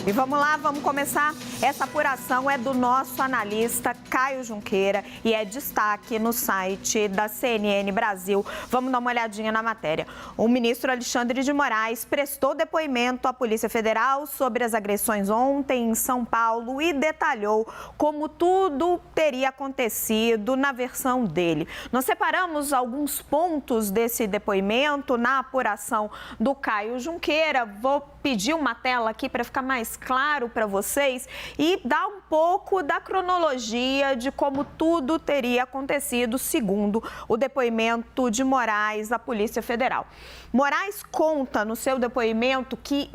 E vamos lá, vamos começar. Essa apuração é do nosso analista Caio Junqueira e é destaque no site da CNN Brasil. Vamos dar uma olhadinha na matéria. O ministro Alexandre de Moraes prestou depoimento à Polícia Federal sobre as agressões ontem em São Paulo e detalhou como tudo teria acontecido na versão dele. Nós separamos alguns pontos desse depoimento na apuração do Caio Junqueira. Vou pedir uma tela aqui para ficar mais claro para vocês e dar um pouco da cronologia de como tudo teria acontecido segundo o depoimento de Moraes à Polícia Federal. Moraes conta no seu depoimento que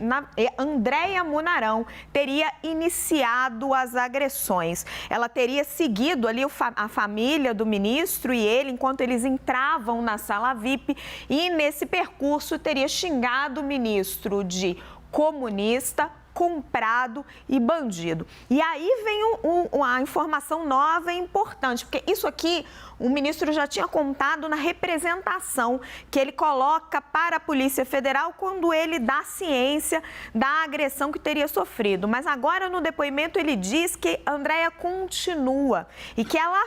Andréia Munarão teria iniciado as agressões. Ela teria seguido ali a família do ministro e ele enquanto eles entravam na sala VIP e nesse percurso teria xingado o ministro de comunista, comprado e bandido. E aí vem a informação nova e importante, porque isso aqui o ministro já tinha contado na representação que ele coloca para a Polícia Federal quando ele dá ciência da agressão que teria sofrido. Mas agora no depoimento ele diz que Andréia continua e que ela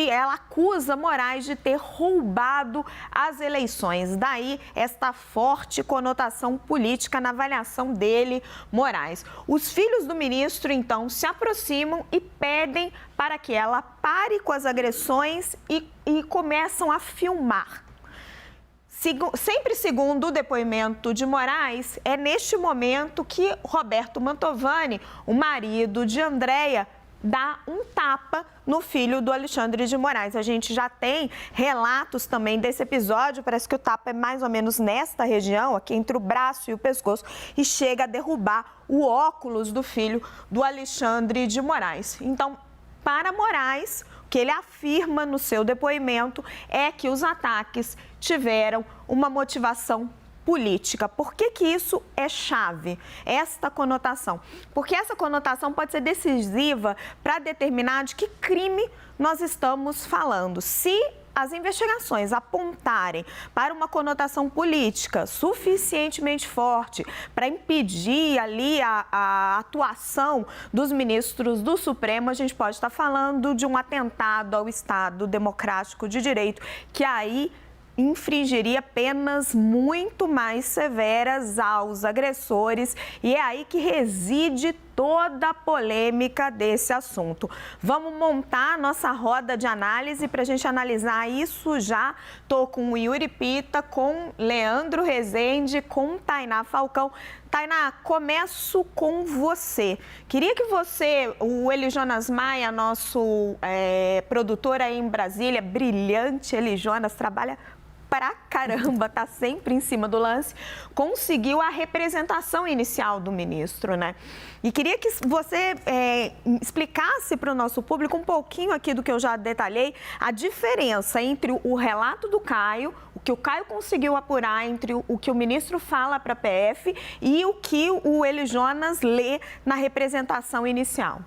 ela acusa Moraes de ter roubado as eleições. Daí esta forte conotação política na avaliação dele, Moraes. Os filhos do ministro, então, se aproximam e pedem para que ela pare com as agressões e começam a filmar. Sempre segundo o depoimento de Moraes, é neste momento que Roberto Mantovani, o marido de Andréia, dá um tapa no filho do Alexandre de Moraes. A gente já tem relatos também desse episódio, parece que o tapa é mais ou menos nesta região, aqui entre o braço e o pescoço, e chega a derrubar o óculos do filho do Alexandre de Moraes. Então, para Moraes, o que ele afirma no seu depoimento é que os ataques tiveram uma motivação política. Por que isso é chave, esta conotação? Porque essa conotação pode ser decisiva para determinar de que crime nós estamos falando. Se as investigações apontarem para uma conotação política suficientemente forte para impedir ali a atuação dos ministros do Supremo, a gente pode estar falando de um atentado ao Estado Democrático de Direito, que aí infringiria penas muito mais severas aos agressores e é aí que reside toda a polêmica desse assunto. Vamos montar a nossa roda de análise para a gente analisar isso já. Estou com o Yuri Pita, com Leandro Rezende, com Tainá Falcão. Tainá, começo com você. Queria que você, o Eli Jonas Maia, nosso produtor aí em Brasília, brilhante Eli Jonas, trabalha pra caramba, tá sempre em cima do lance, conseguiu a representação inicial do ministro, né? E queria que você explicasse para o nosso público um pouquinho aqui do que eu já detalhei, a diferença entre o relato do Caio, o que o Caio conseguiu apurar entre o que o ministro fala para a PF e o que o Eli Jonas lê na representação inicial.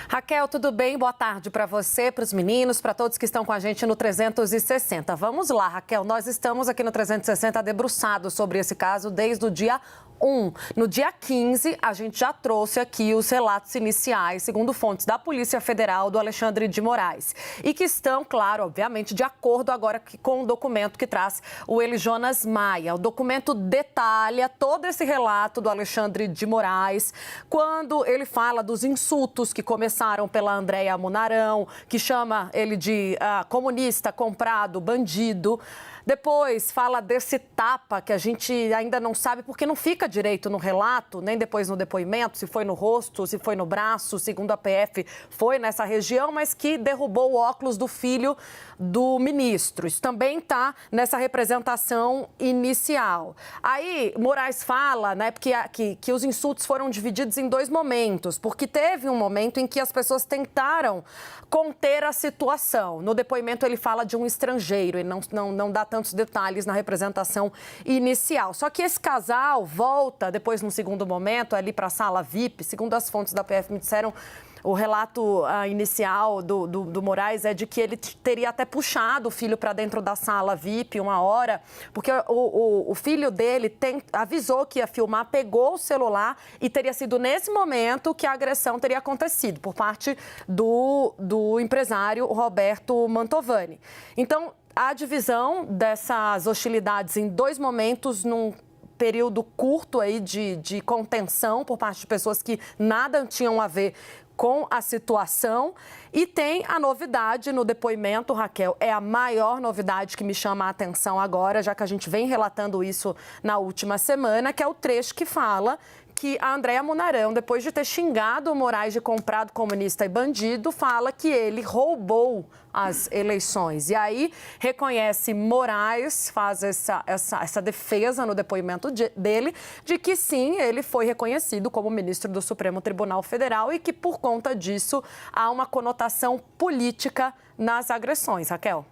Raquel, tudo bem? Boa tarde para você, para os meninos, para todos que estão com a gente no 360. Vamos lá, Raquel, nós estamos aqui no 360 debruçados sobre esse caso desde o dia 1. No dia 15, a gente já trouxe aqui os relatos iniciais, segundo fontes da Polícia Federal, do Alexandre de Moraes. E que estão, claro, obviamente, de acordo agora com o documento que traz o Eli Jonas Maia. O documento detalha todo esse relato do Alexandre de Moraes, quando ele fala dos insultos que começaram pela Andréia Munarão, que chama ele de comunista, comprado, bandido. Depois fala desse tapa que a gente ainda não sabe porque não fica direito no relato, nem depois no depoimento, se foi no rosto, se foi no braço, segundo a PF, foi nessa região, mas que derrubou o óculos do filho do ministro. Isso também está nessa representação inicial. Aí Moraes fala, né, que os insultos foram divididos em dois momentos, porque teve um momento em que as pessoas tentaram conter a situação. No depoimento ele fala de um estrangeiro e não dá tantos detalhes na representação inicial. Só que esse casal volta depois, num segundo momento, ali para a sala VIP. Segundo as fontes da PF me disseram, o relato inicial do Moraes é de que ele teria até puxado o filho para dentro da sala VIP uma hora, porque o filho dele avisou que ia filmar, pegou o celular e teria sido nesse momento que a agressão teria acontecido por parte do empresário Roberto Mantovani. Então, a divisão dessas hostilidades em dois momentos, num período curto aí de contenção por parte de pessoas que nada tinham a ver com a situação. E tem a novidade no depoimento, Raquel, é a maior novidade que me chama a atenção agora, já que a gente vem relatando isso na última semana, que é o trecho que fala que a Andréa Munarão, depois de ter xingado o Moraes de comprado, comunista e bandido, fala que ele roubou as eleições. E aí reconhece Moraes, faz essa defesa no depoimento dele, de que sim, ele foi reconhecido como ministro do Supremo Tribunal Federal e que por conta disso há uma conotação política nas agressões. Raquel?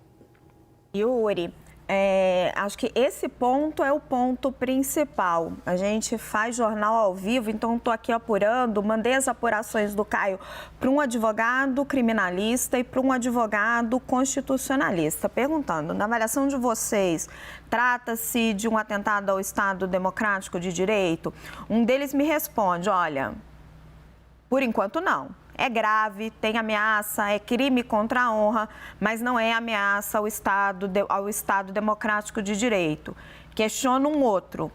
Yuri, acho que esse ponto é o ponto principal. A gente faz jornal ao vivo, então estou aqui apurando, mandei as apurações do Caio para um advogado criminalista e para um advogado constitucionalista, perguntando, na avaliação de vocês, trata-se de um atentado ao Estado Democrático de Direito? Um deles me responde, olha, por enquanto não. É grave, tem ameaça, é crime contra a honra, mas não é ameaça ao Estado Democrático de Direito. Questiona um outro.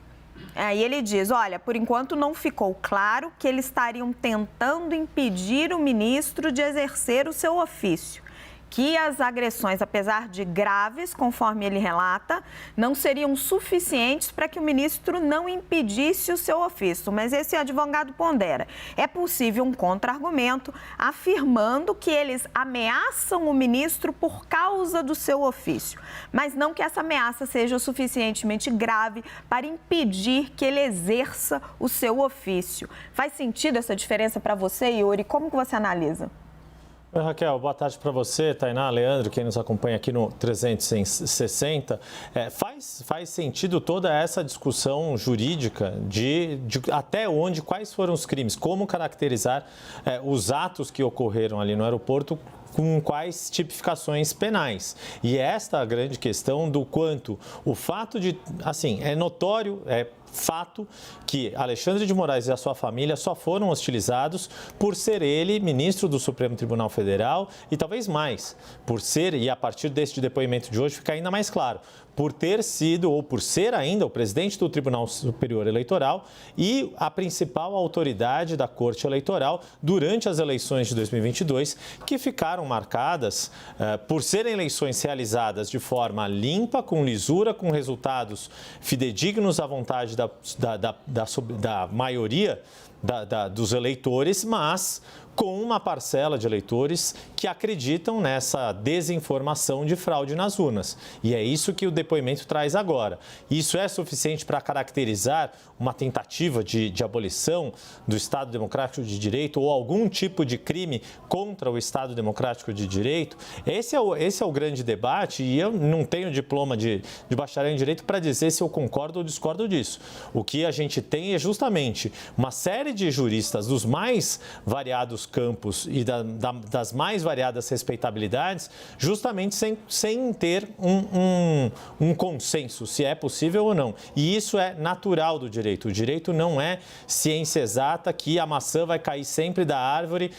Aí ele diz, olha, por enquanto não ficou claro que eles estariam tentando impedir o ministro de exercer o seu ofício. Que as agressões, apesar de graves, conforme ele relata, não seriam suficientes para que o ministro não impedisse o seu ofício. Mas esse advogado pondera. É possível um contra-argumento afirmando que eles ameaçam o ministro por causa do seu ofício, mas não que essa ameaça seja suficientemente grave para impedir que ele exerça o seu ofício. Faz sentido essa diferença para você, Yuri? Como que você analisa? Oi, Raquel, boa tarde para você, Tainá, Leandro, quem nos acompanha aqui no 360. Faz sentido toda essa discussão jurídica de até onde, quais foram os crimes, como caracterizar os atos que ocorreram ali no aeroporto, com quais tipificações penais. E esta é a grande questão do quanto o fato de, assim, é notório, fato que Alexandre de Moraes e a sua família só foram hostilizados por ser ele ministro do Supremo Tribunal Federal e talvez mais, por ser, e a partir deste depoimento de hoje fica ainda mais claro, por ter sido ou por ser ainda o presidente do Tribunal Superior Eleitoral e a principal autoridade da Corte Eleitoral durante as eleições de 2022, que ficaram marcadas por serem eleições realizadas de forma limpa, com lisura, com resultados fidedignos à vontade da maioria dos eleitores, mas com uma parcela de eleitores que acreditam nessa desinformação de fraude nas urnas. E é isso que o depoimento traz agora. Isso é suficiente para caracterizar uma tentativa de abolição do Estado Democrático de Direito ou algum tipo de crime contra o Estado Democrático de Direito? Esse é o grande debate e eu não tenho diploma de bacharel em Direito para dizer se eu concordo ou discordo disso. O que a gente tem é justamente uma série de juristas dos mais variados campos e das mais variadas respeitabilidades, justamente sem ter um consenso, se é possível ou não. E isso é natural do direito. O direito não é ciência exata que a maçã vai cair sempre da árvore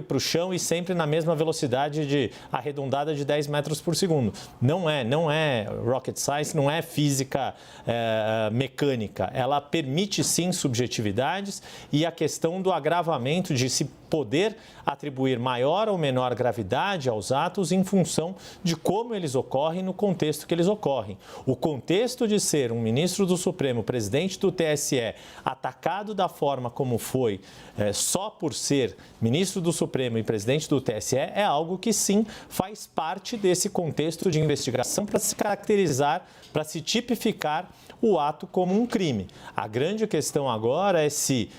para o chão e sempre na mesma velocidade arredondada de 10 metros por segundo. Não é rocket science, não é física mecânica. Ela permite sim subjetividades e a questão do agravamento de se poder atribuir maior ou menor gravidade aos atos em função de como eles ocorrem no contexto que eles ocorrem. O contexto de ser um ministro do Supremo, presidente do TSE, atacado da forma como foi, só por ser ministro do Supremo e presidente do TSE, é algo que sim faz parte desse contexto de investigação para se caracterizar, para se tipificar o ato como um crime. A grande questão agora é se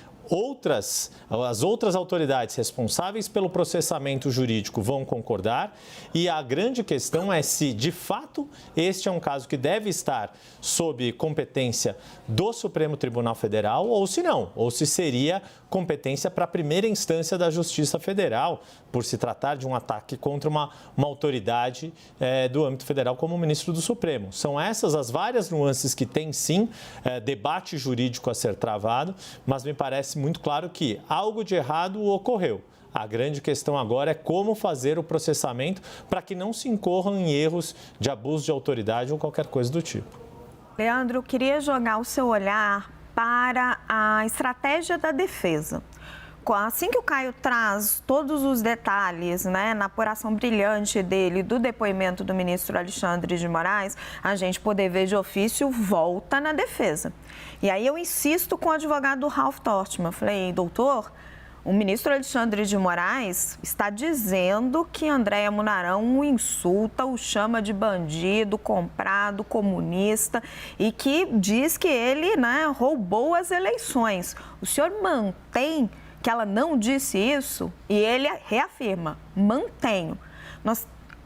as outras autoridades responsáveis pelo processamento jurídico vão concordar, e a grande questão é se, de fato, este é um caso que deve estar sob competência do Supremo Tribunal Federal ou se não, ou se seria competência para a primeira instância da Justiça Federal, por se tratar de um ataque contra uma autoridade do âmbito federal como o ministro do Supremo. São essas as várias nuances que tem, sim, debate jurídico a ser travado, mas me parece muito claro que algo de errado ocorreu. A grande questão agora é como fazer o processamento para que não se incorram em erros de abuso de autoridade ou qualquer coisa do tipo. Leandro, queria jogar o seu olhar para a estratégia da defesa. Assim que o Caio traz todos os detalhes, né, na apuração brilhante dele do depoimento do ministro Alexandre de Moraes, a gente poder ver de ofício volta na defesa. E aí eu insisto com o advogado Ralph Tortman. Falei, doutor, o ministro Alexandre de Moraes está dizendo que Andréa Munarão o insulta, o chama de bandido, comprado, comunista e que diz que ele, né, roubou as eleições. O senhor mantém que ela não disse isso? E ele reafirma, mantenho.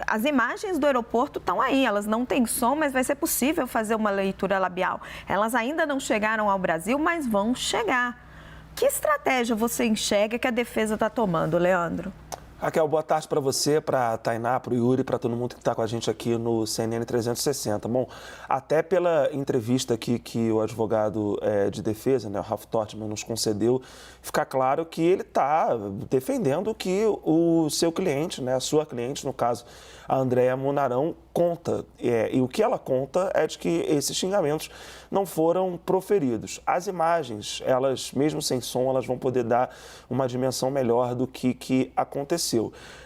As imagens do aeroporto estão aí, elas não têm som, mas vai ser possível fazer uma leitura labial. Elas ainda não chegaram ao Brasil, mas vão chegar. Que estratégia você enxerga que a defesa está tomando, Leandro? Raquel, boa tarde para você, para a Tainá, para o Yuri, para todo mundo que está com a gente aqui no CNN 360. Bom, até pela entrevista aqui que o advogado de defesa, né, o Ralph Tortman, nos concedeu, fica claro que ele está defendendo que o seu cliente, né, a sua cliente, no caso, a Andréa Munarão, conta. E o que ela conta é de que esses xingamentos não foram proferidos. As imagens, elas, mesmo sem som, elas vão poder dar uma dimensão melhor do que aconteceu.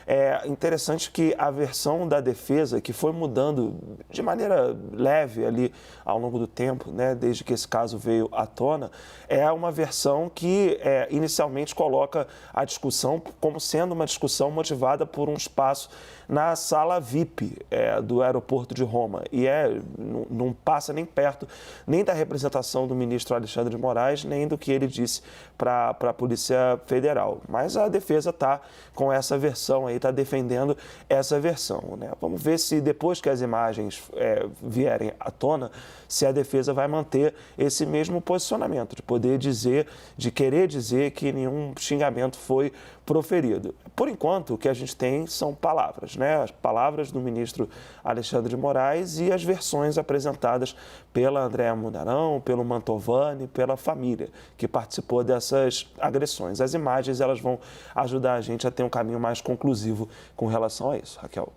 É interessante que a versão da defesa, que foi mudando de maneira leve ali ao longo do tempo, né, desde que esse caso veio à tona, é uma versão que inicialmente coloca a discussão como sendo uma discussão motivada por um espaço na sala VIP do aeroporto de Roma. E não passa nem perto nem da representação do ministro Alexandre de Moraes, nem do que ele disse para a Polícia Federal. Mas a defesa está com essa versão aí, está defendendo essa versão, né? Vamos ver se depois que as imagens vierem à tona, se a defesa vai manter esse mesmo posicionamento, de poder dizer, de querer dizer que nenhum xingamento foi proferido. Por enquanto, o que a gente tem são palavras, né? As palavras do ministro Alexandre de Moraes e as versões apresentadas pela Andréa Munarão, pelo Mantovani, pela família que participou dessas agressões. As imagens, elas vão ajudar a gente a ter um caminho mais conclusivo com relação a isso, Raquel.